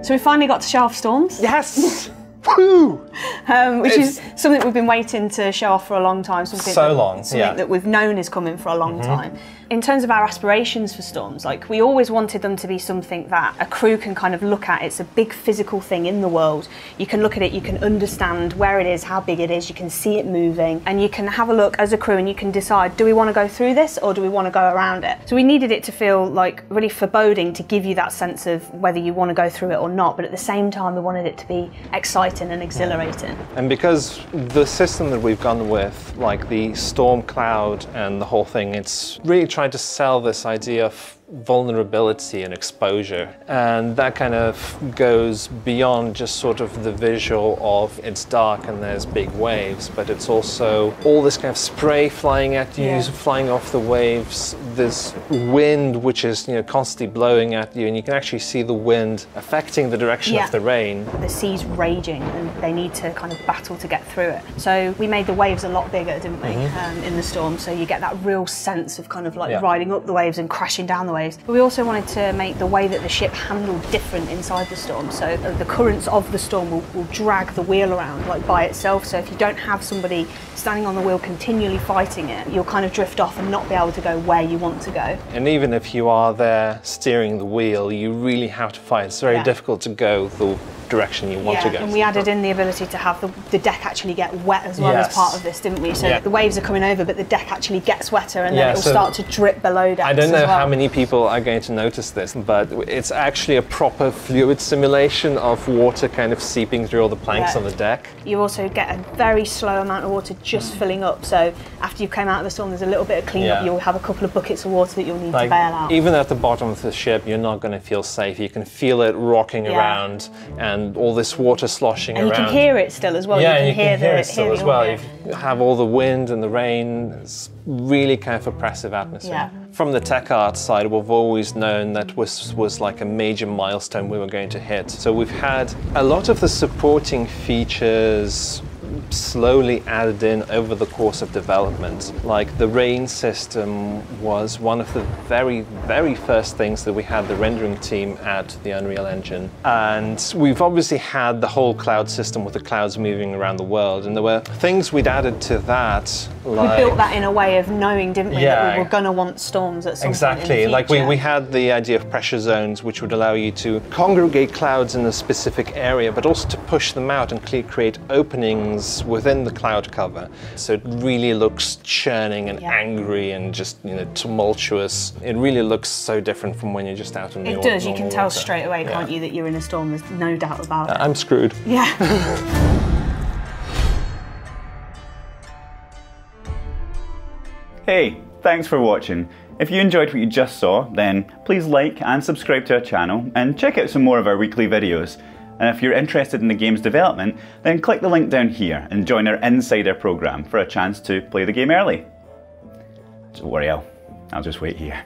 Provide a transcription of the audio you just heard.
So we finally got to show off storms. Yes! Woo! Which is something we've been waiting to show off for a long time. Something that we've known is coming for a long time. In terms of our aspirations for storms, like we always wanted them to be something that a crew can kind of look at. It's a big physical thing in the world. You can look at it, you can understand where it is, how big it is, you can see it moving, and you can have a look as a crew and you can decide, do we want to go through this or do we want to go around it? So we needed it to feel like really foreboding, to give you that sense of whether you want to go through it or not, but at the same time we wanted it to be exciting and exhilarating. And because the system that we've gone with, like the storm cloud and the whole thing, it's really trying to sell this idea of vulnerability and exposure, and that kind of goes beyond just sort of the visual of it's dark and there's big waves, but it's also all this kind of spray flying at you, flying off the waves, this wind which is, you know, constantly blowing at you, and you can actually see the wind affecting the direction of the rain. The sea's raging and they need to kind of battle to get through it. So we made the waves a lot bigger, didn't we, in the storm, so you get that real sense of kind of like riding up the waves and crashing down the waves. But we also wanted to make the way that the ship handled different inside the storm. So the currents of the storm will drag the wheel around like by itself. So if you don't have somebody standing on the wheel continually fighting it, you'll kind of drift off and not be able to go where you want to go. And even if you are there steering the wheel, you really have to fight. It's very difficult to go the direction you want to go. And we added in the ability to have the deck actually get wet as well as part of this, didn't we? So the waves are coming over, but the deck actually gets wetter, and then it'll start to drip below decks. I don't know how many people are going to notice this, but it's actually a proper fluid simulation of water kind of seeping through all the planks on the deck. You also get a very slow amount of water just filling up, so after you came out of the storm there's a little bit of cleanup. You'll have a couple of buckets of water that you'll need to bail out. Even at the bottom of the ship you're not going to feel safe. You can feel it rocking around and all this water sloshing around. And you can hear it still as well. Yeah, you can hear it still as well. You have all the wind and the rain. It's really kind of oppressive atmosphere. From the tech art side, we've always known that was like a major milestone we were going to hit. So we've had a lot of the supporting features slowly added in over the course of development. Like the rain system was one of the very, very first things that we had the rendering team add to the Unreal Engine. And we've obviously had the whole cloud system with the clouds moving around the world, and there were things we'd added to that. Like, we built that in a way of knowing, didn't we, that we were going to want storms at some point in the future. Like we had the idea of pressure zones, which would allow you to congregate clouds in a specific area, but also to push them out and create openings within the cloud cover. So it really looks churning and angry and just, you know, tumultuous. It really looks so different from when you're just out in the water. It does, you can tell straight away, can't you, that you're in a storm, there's no doubt about it. I'm screwed. Yeah. Hey, thanks for watching. If you enjoyed what you just saw, then please like and subscribe to our channel and check out some more of our weekly videos. And if you're interested in the game's development, then click the link down here and join our Insider program for a chance to play the game early. Don't worry, I'll just wait here.